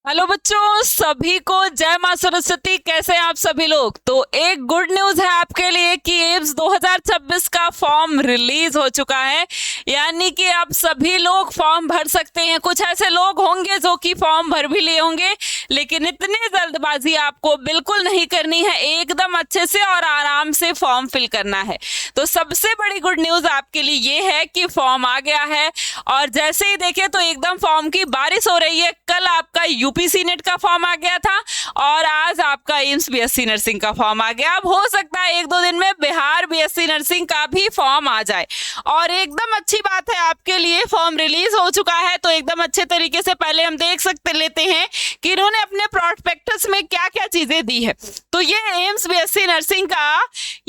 Hello बच्चों, सभी को जय मां सरस्वती। कैसे हैं आप सभी लोग? तो एक गुड न्यूज है आपके लिए कि एम्स 2026 का फॉर्म रिलीज हो चुका है, यानी कि आप सभी लोग फॉर्म भर सकते हैं। कुछ ऐसे लोग होंगे जो कि फॉर्म भर भी लिए होंगे, लेकिन इतनी जल्दबाजी आपको बिल्कुल नहीं करनी है। एकदम अच्छे से और आराम से फॉर्म फिल करना है। तो सबसे बड़ी गुड न्यूज आपके लिए ये है कि फॉर्म आ गया है, और जैसे ही देखे तो एकदम फॉर्म की बारिश हो रही है। कल आपका यूपीसी नेट का फॉर्म आ गया था और आज आपका एम्स बीएससी नर्सिंग का फॉर्म आ गया। अब हो सकता है एक दो दिन में बिहार बीएससी नर्सिंग का भी फॉर्म आ जाए। और एकदम अच्छी बात है आपके लिए, फॉर्म रिलीज हो चुका है। तो एकदम अच्छे तरीके से पहले हम देख सकते लेते हैं कि इन्होंने अपने प्रोस्पेक्टस में क्या क्या चीजें दी है। तो ये एम्स बीएससी नर्सिंग का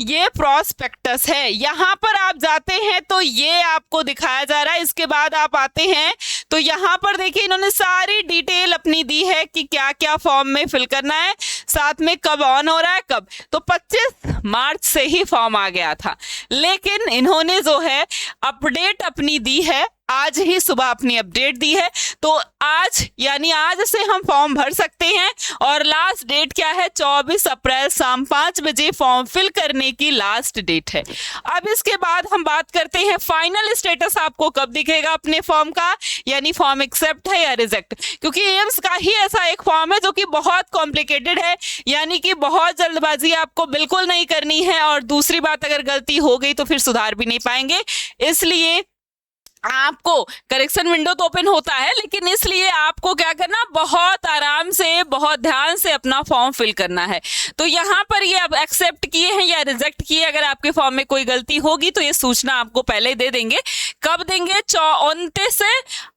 ये प्रोस्पेक्टस है। यहाँ पर आप जाते हैं तो ये आपको दिखाया जा रहा है। इसके बाद आप आते हैं तो यहाँ पर देखिए इन्होंने सारी डिटेल अपनी दी है कि क्या क्या फॉर्म में फिल करना है, साथ में कब ऑन हो रहा है कब। तो 25 मार्च से ही फॉर्म आ गया था, लेकिन इन्होंने जो है अपडेट अपनी दी है, आज ही सुबह अपनी अपडेट दी है। तो आज यानी आज से हम फॉर्म भर सकते हैं। और लास्ट डेट क्या है? 24 अप्रैल शाम 5 बजे फॉर्म फिल करने की लास्ट डेट है। अब इसके बाद हम बात करते हैं फाइनल स्टेटस आपको कब दिखेगा अपने फॉर्म का, यानी फॉर्म एक्सेप्ट है या रिजेक्ट। क्योंकि एम्स का ही ऐसा एक फॉर्म है जो कि बहुत कॉम्प्लिकेटेड है, यानी कि बहुत जल्दबाजी आपको बिल्कुल नहीं करनी है। और दूसरी बात, अगर गलती हो गई तो फिर सुधार भी नहीं पाएंगे। इसलिए आपको करेक्शन विंडो तो ओपन होता है, लेकिन इसलिए आपको क्या करना, बहुत आराम से बहुत ध्यान से अपना फॉर्म फिल करना है। तो यहाँ पर ये अब एक्सेप्ट किए हैं या रिजेक्ट किए, अगर आपके फॉर्म में कोई गलती होगी तो ये सूचना आपको पहले दे देंगे। कब देंगे? 29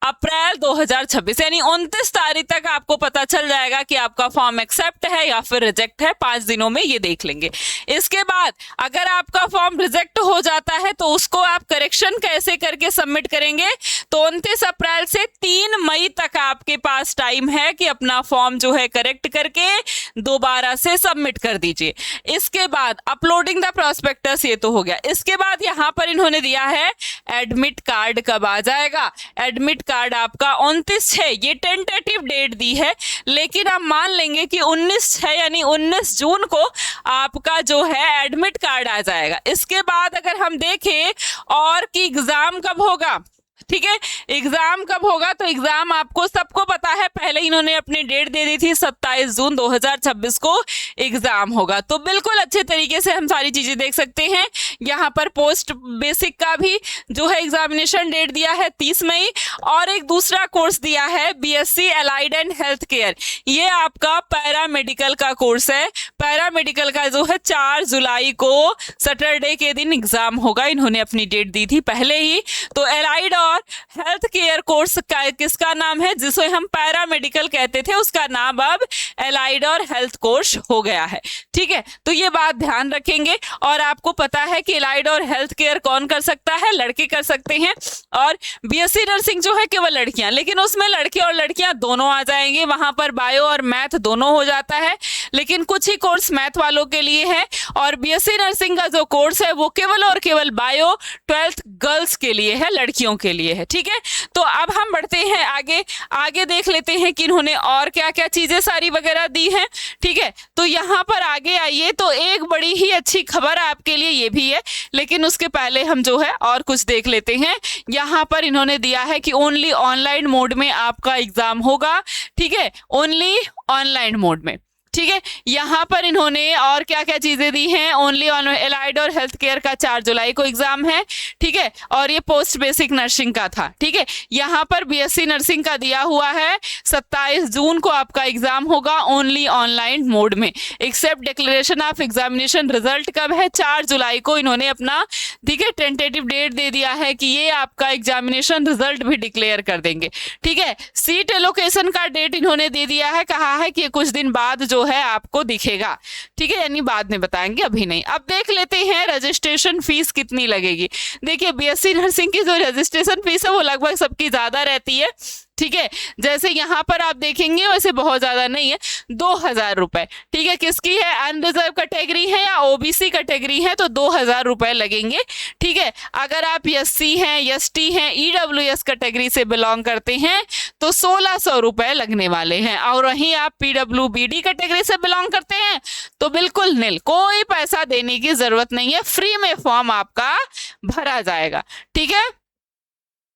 अप्रैल 2026, यानी 29 तारीख तक आपको पता चल जाएगा कि आपका फॉर्म एक्सेप्ट है या फिर रिजेक्ट है। 5 दिनों में ये देख लेंगे। इसके बाद अगर आपका फॉर्म रिजेक्ट हो जाता है तो उसको आप करेक्शन कैसे करके सबमिट करेंगे? तो 29 अप्रैल से 3 मई तक आपके पास टाइम है कि अपना फॉर्म जो है करेक्ट करके दोबारा से सबमिट कर दीजिए। इसके बाद अपलोडिंग द प्रोस्पेक्टस, ये तो हो गया। इसके बाद यहाँ पर इन्होंने दिया है एडमिट कार्ड कब आ जाएगा। एडमिट कार्ड आपका 29 है, ये टेंटेटिव डेट दी है, लेकिन आप मान लेंगे कि 19 है, यानी 19 जून को आपका जो है एडमिट कार्ड आ जाएगा। इसके बाद अगर हम देखें और कि एग्जाम कब होगा, ठीक है, एग्जाम कब होगा, तो एग्जाम आपको सबको पता है, पहले इन्होंने अपनी डेट दे दी थी 27 जून 2026 को एग्जाम होगा। तो बिल्कुल अच्छे तरीके से हम सारी चीजें देख सकते हैं। यहाँ पर पोस्ट बेसिक का भी जो है एग्जामिनेशन डेट दिया है 30 मई, और एक दूसरा कोर्स दिया है BSc allied and health care. ये आपका पैरामेडिकल का कोर्स है। पैरामेडिकल का जो है 4 जुलाई को सैटरडे के दिन एग्जाम होगा, इन्होंने अपनी डेट दी थी पहले ही। तो एलाइड और हेल्थ केयर कोर्स का किसका नाम है, जिसे हम पैरामेडिकल कहते थे, उसका नाम अब एलाइड और हेल्थ कोर्स हो गया है। ठीक है, तो ये बात ध्यान रखेंगे। और आपको पता है कि एलाइड और हेल्थ केयर कौन कर सकता है? लड़के कर सकते हैं। और बीएससी नर्सिंग जो है केवल लड़कियां, लेकिन उसमें लड़के और लड़कियां दोनों आ जाएंगे। वहां पर बायो और मैथ दोनों हो जाता है, लेकिन कुछ ही कोर्स मैथ वालों के लिए है। और बीएससी नर्सिंग का जो कोर्स है वो केवल और केवल बायो 12th गर्ल्स के लिए है, लड़कियों के लिए है। ठीक है, तो अब हम बढ़ते हैं आगे। आगे देख लेते हैं कि इन्होंने और क्या क्या चीजें सारी वगैरह दी है। ठीक है, तो यहाँ पर आगे आइए तो एक बड़ी ही अच्छी खबर आपके लिए ये भी है, लेकिन उसके पहले हम जो है और कुछ देख लेते हैं। यहाँ पर इन्होंने दिया है कि ओनली ऑनलाइन मोड में आपका एग्जाम होगा। ठीक है, ओनली ऑनलाइन मोड में। ठीक है, यहाँ पर इन्होंने और क्या क्या चीजें दी हैं। ओनली ऑन एलाइड और हेल्थ केयर का 4 जुलाई को एग्जाम है। ठीक है, और ये पोस्ट बेसिक नर्सिंग का था। ठीक है, यहाँ पर बीएससी नर्सिंग का दिया हुआ है 27 जून को आपका एग्जाम होगा ओनली ऑनलाइन मोड में। Except declaration of examination result कब है? 4 जुलाई को इन्होंने अपना, ठीक है, टेंटेटिव डेट दे दिया है कि ये आपका एग्जामिनेशन रिजल्ट भी डिक्लेयर कर देंगे। ठीक है, सीट एलोकेशन का डेट इन्होंने दे दिया है, कहा है कि कुछ दिन बाद जो है आपको दिखेगा। ठीक है, यानी बाद में बताएंगे, अभी नहीं। अब देख लेते हैं रजिस्ट्रेशन फीस कितनी लगेगी। देखिए बीएससी नर्सिंग की जो रजिस्ट्रेशन फीस है वो लगभग सबकी ज्यादा रहती है, ठीक है, जैसे यहाँ पर आप देखेंगे वैसे बहुत ज्यादा नहीं है, 2000 रुपए। ठीक है, किसकी है, अनरिजर्व कैटेगरी है या ओबीसी कैटेगरी है तो 2000 रुपए लगेंगे। ठीक है, अगर आप एससी हैं, एसटी हैं, ईडब्ल्यूएस कैटेगरी से बिलोंग करते हैं तो 1600 रुपए लगने वाले हैं, और वहीं आप पीडब्ल्यूबीडी कैटेगरी से बिलोंग करते हैं तो बिल्कुल निल, कोई पैसा देने की जरूरत नहीं है, फ्री में फॉर्म आपका भरा जाएगा। ठीक है,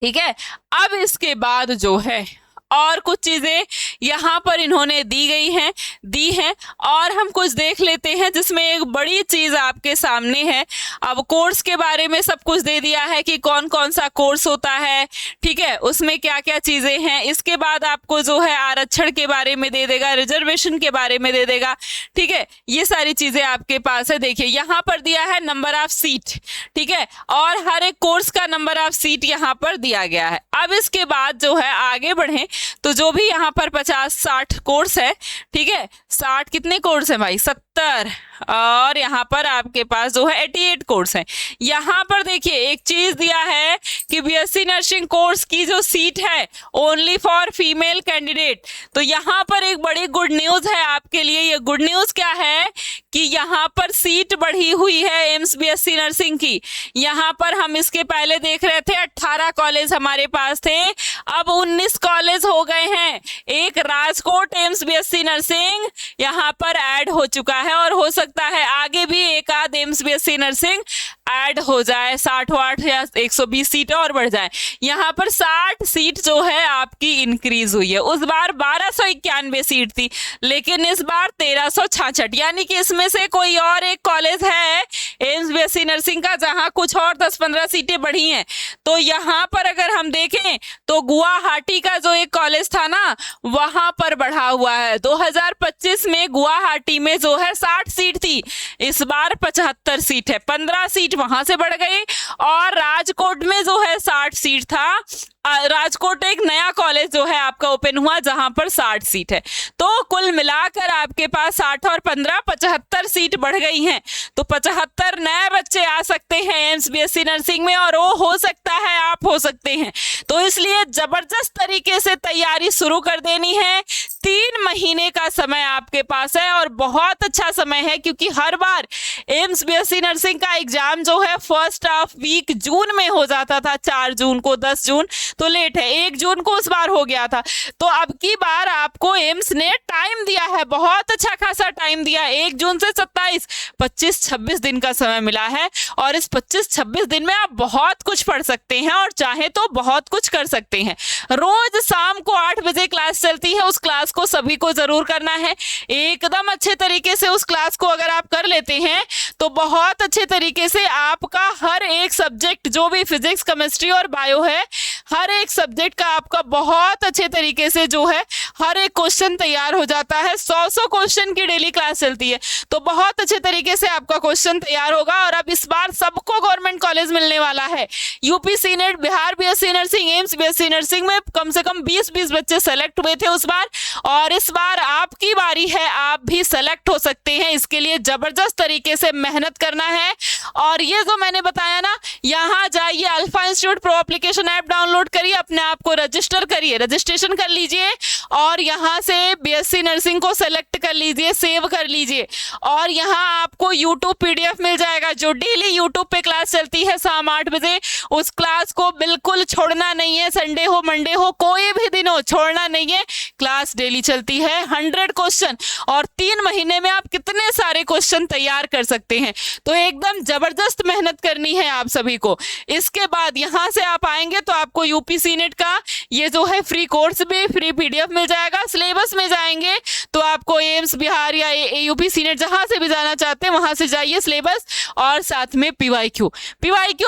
ठीक है। अब इसके बाद जो है और कुछ चीजें यहाँ पर इन्होंने दी हैं और हम कुछ देख लेते हैं जिसमें एक बड़ी चीज आपके सामने है। अब कोर्स के बारे में सब कुछ दे दिया है कि कौन कौन सा कोर्स होता है, ठीक है, उसमें क्या क्या चीजें हैं। इसके बाद आपको जो है आरक्षण के बारे में दे देगा, रिजर्वेशन के बारे में दे देगा। ठीक है, ये सारी चीजें आपके पास है। देखिए यहाँ पर दिया है नंबर ऑफ सीट, ठीक है, और हर एक कोर्स का नंबर ऑफ सीट यहाँ पर दिया गया है। अब इसके बाद जो है आगे बढ़े तो जो भी यहाँ पर 50-60 कोर्स है, ठीक है, 60 कितने कोर्स है भाई, 70, और यहाँ पर आपके पास जो है 88 कोर्स है। यहाँ पर देखिए एक चीज दिया है कि बीएससी नर्सिंग कोर्स की जो सीट है ओनली फॉर फीमेल कैंडिडेट। तो यहाँ पर एक बड़ी गुड न्यूज है आपके लिए। ये गुड न्यूज क्या है कि यहाँ पर सीट बढ़ी हुई है एम्स बीएससी नर्सिंग की। यहाँ पर हम इसके पहले देख रहे थे 18 कॉलेज हमारे पास थे, अब 19 कॉलेज हो गए हैं। एक राजकोट एम्स बीएससी नर्सिंग यहाँ पर ऐड हो चुका है और हो सकता है आगे भी एक आध एम्स बीएससी नर्सिंग ऐड हो जाए, 60-60 या 120 सीटें और बढ़ जाए। यहाँ पर 60 सीट जो है आपकी इंक्रीज हुई है। उस बार 1291 सीट थी लेकिन इस बार 1366, यानी कि इसमें से कोई और एक कॉलेज है एम्स बीएससी नर्सिंग का जहां कुछ और 10-15 सीटें बढ़ी हैं। तो यहाँ पर अगर हम देखें तो गुवाहाटी का जो एक कॉलेज था ना वहां पर बढ़ा हुआ है। 2025 में गुवाहाटी में जो है 60 सीट थी, इस बार 75 सीट है, 15 सीट वहां से बढ़ गई। और राजकोट में जो है 60 सीट था, राजकोट एक नया कॉलेज जो है आपका ओपन हुआ जहां पर 60 सीट है। तो कुल मिलाकर आपके पास 60 और 15 75 सीट बढ़ गई हैं। तो 75 नए बच्चे आ सकते हैं एम्स बीएससी नर्सिंग में, और वो हो सकता है आप हो सकते हैं। तो इसलिए जबरदस्त तरीके से तैयारी शुरू कर देनी है। 3 महीने का समय आपके पास है और बहुत अच्छा समय है, क्योंकि हर बार एम्स बीएससी नर्सिंग का एग्जाम जो है फर्स्ट हाफ वीक जून में हो जाता था, 4 जून को, 10 जून तो लेट है, 1 जून को उस बार हो गया था। तो अब की बार आपको एम्स ने टाइम दिया है, बहुत अच्छा खासा टाइम दिया है। 1 जून से 27, 25-26 दिन का समय मिला है, और इस 25-26 दिन में आप बहुत कुछ पढ़ सकते हैं और चाहे तो बहुत कुछ कर सकते हैं। रोज शाम को 8 बजे क्लास चलती है, उस क्लास को सभी को जरूर करना है। एकदम अच्छे तरीके से उस क्लास को अगर आप कर लेते हैं तो बहुत अच्छे तरीके से आपका हर एक सब्जेक्ट, जो भी फिजिक्स, केमिस्ट्री और बायो है, हर एक सब्जेक्ट का आपका बहुत अच्छे तरीके से जो है हर एक क्वेश्चन तैयार हो जाता है। 100 क्वेश्चन की डेली क्लास चलती है, तो बहुत अच्छे तरीके से आपका क्वेश्चन तैयार होगा। और अब इस बार सबको गवर्नमेंट कॉलेज मिलने वाला है। UP senate, Bihar BSc nursing, AIIMS BSc nursing में कम से कम 20-20 बच्चे सेलेक्ट हुए थे उस बार, और इस बार आपकी बारी है, आप भी सेलेक्ट हो सकते हैं। इसके लिए जबरदस्त तरीके से मेहनत करना है। और ये जो मैंने बताया ना, यहाँ जाइए, alpha institute pro application app download करिए, अपने आप को रजिस्टर करिए, रजिस्ट्रेशन कर लीजिए, और यहाँ से बीएससी नर्सिंग को सेलेक्ट कर लीजिए, सेव कर लीजिए। और यहाँ आपको यूट्यूब पीडीएफ मिल जाएगा, जो डेली यूट्यूब पे क्लास चलती है शाम 8 बजे, उस क्लास को बिल्कुल छोड़ना नहीं है। संडे हो, मंडे हो, कोई भी दिन हो, छोड़ना नहीं है। क्लास डेली चलती है, 100 क्वेश्चन, और 3 महीने में आप कितने सारे क्वेश्चन तैयार कर सकते हैं। तो एकदम जबरदस्त मेहनत करनी है आप सभी को। इसके बाद यहाँ से आप आएंगे तो आपको यूपी सीनेट का ये जो है फ्री कोर्स भी, फ्री पीडीएफ मिल जाएगा। सिलेबस में जाएंगे तो आपको एम्स, बिहार या यूपी सीनेट जहां से भी जाना चाहते हैं वहां से जाइए, सिलेबस, और साथ में पीवाईक्यू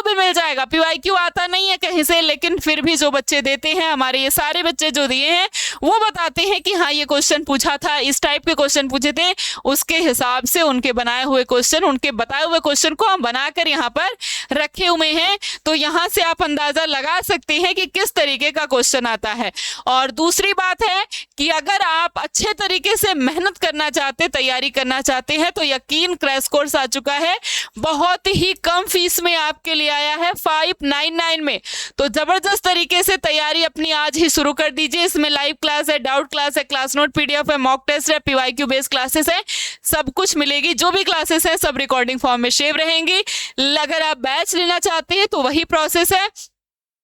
भी मिल जाएगा। पीवाईक्यू आता नहीं है कहीं से, लेकिन फिर भी जो बच्चे देते हैं, हमारे ये सारे बच्चे जो दिए हैं, वो बताते हैं कि हाँ ये क्वेश्चन पूछा था, इस टाइप के क्वेश्चन पूछे थे, उसके हिसाब से उनके बनाए हुए क्वेश्चन, उनके बताए हुए क्वेश्चन को हम बनाकर यहाँ पर रखे हुए हैं। तो यहाँ से आप अंदाजा लगा सकते हैं कि किस तरीके का क्वेश्चन आता है। और दूसरी बात है कि अगर आप अच्छे तरीके से मेहनत करना चाहते, तैयारी करना चाहते हैं तो यकीन क्रैश कोर्स आ चुका है। बहुत ही कम फीस में आपके लिए आया है 599 में। तो जबरदस्त तरीके से तैयारी अपनी आज ही शुरू कर दीजिए। इसमें लाइव क्लास है, डाउट क्लास है, क्लास नोट पीडीएफ है, मॉक टेस्ट है, पीवाईक्यू बेस्ड क्लासेस है, सब कुछ मिलेगी। जो भी क्लासेस है सब रिकॉर्डिंग फॉर्म में सेव रहेंगी। अगर आप बैच लेना चाहते हैं तो वही प्रोसेस है।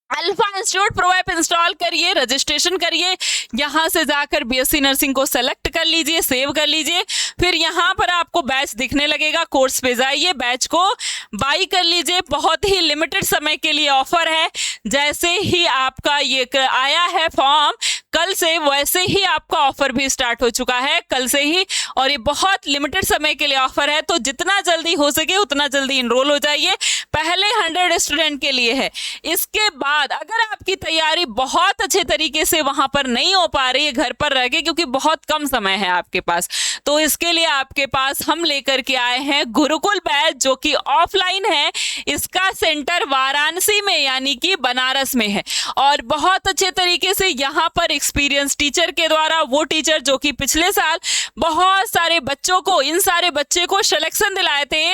Alpha institute pro app install करिए, रजिस्ट्रेशन करिए, यहाँ से जाकर बीएससी नर्सिंग को सेलेक्ट कर लीजिए, सेव कर लीजिए। फिर यहाँ पर आपको बैच दिखने लगेगा, कोर्स पे जाइए, बैच को बाई कर लीजिए। बहुत ही लिमिटेड समय के लिए ऑफर है। जैसे ही आपका ये आया है फॉर्म कल से, वैसे ही आपका ऑफर भी स्टार्ट हो चुका है कल से ही, और ये बहुत लिमिटेड समय के लिए ऑफर है। तो जितना जल्दी हो सके उतना जल्दी इनरोल हो जाइए। पहले 100 स्टूडेंट के लिए है। इसके बाद अगर आपकी तैयारी बहुत अच्छे तरीके से वहां पर नहीं हो पा रही है घर पर रह के, क्योंकि बहुत कम समय है आपके पास, तो इसके लिए आपके पास हम लेकर के आए हैं गुरुकुल बैच, जो कि ऑफलाइन है। इसका सेंटर वाराणसी में यानी कि बनारस में है, और बहुत अच्छे तरीके से यहाँ पर एक्सपीरियंस टीचर के द्वारा, वो टीचर जो कि पिछले साल बहुत सारे बच्चों को, इन सारे बच्चे को सिलेक्शन दिलाए थे,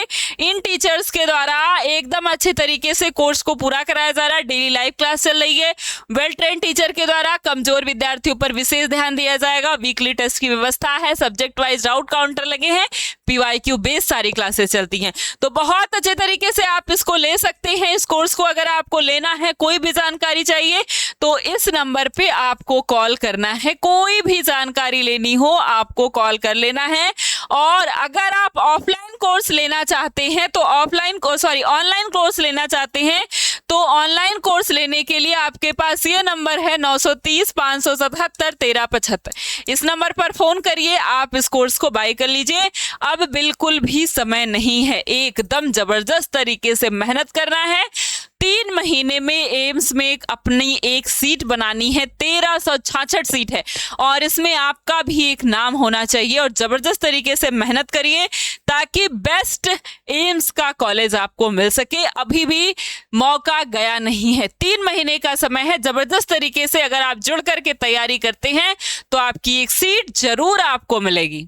इन टीचर्स के द्वारा एकदम अच्छे तरीके से कोर्स को पूरा कराया जा रहा है। डेली लाइव क्लास चल रही है। वेल ट्रेन टीचर के द्वारा कमजोर विद्यार्थियों पर विशेष ध्यान दिया जाएगा। वीकली टेस्ट की व्यवस्था है, सब्जेक्ट वाइज डाउट काउंटर लगे हैं, पीवाईक्यू बेस्ड सारी क्लासेस चलती हैं। तो बहुत अच्छे तरीके से आप इसको ले सकते हैं, इस कोर्स को। अगर आपको लेना है, कोई भी जानकारी चाहिए तो इस नंबर पे आपको कॉल करना है। कोई भी जानकारी लेनी हो आपको कॉल कर लेना है। और अगर आप ऑफलाइन कोर्स लेना चाहते हैं तो ऑनलाइन कोर्स लेना चाहते हैं तो ऑनलाइन कोर्स लेने के लिए आपके पास ये नंबर है 930 577 1375। इस नंबर पर फोन करिए, आप इस कोर्स को बाय कर लीजिए। अब बिल्कुल भी समय नहीं है, एकदम जबरदस्त तरीके से मेहनत करना है। 3 महीने में एम्स में अपनी एक सीट बनानी है। 1366 सीट है, और इसमें आपका भी एक नाम होना चाहिए। और जबरदस्त तरीके से मेहनत करिए ताकि बेस्ट एम्स का कॉलेज आपको मिल सके। अभी भी मौका गया नहीं है, 3 महीने का समय है। जबरदस्त तरीके से अगर आप जुड़ करके तैयारी करते हैं तो आपकी एक सीट जरूर आपको मिलेगी।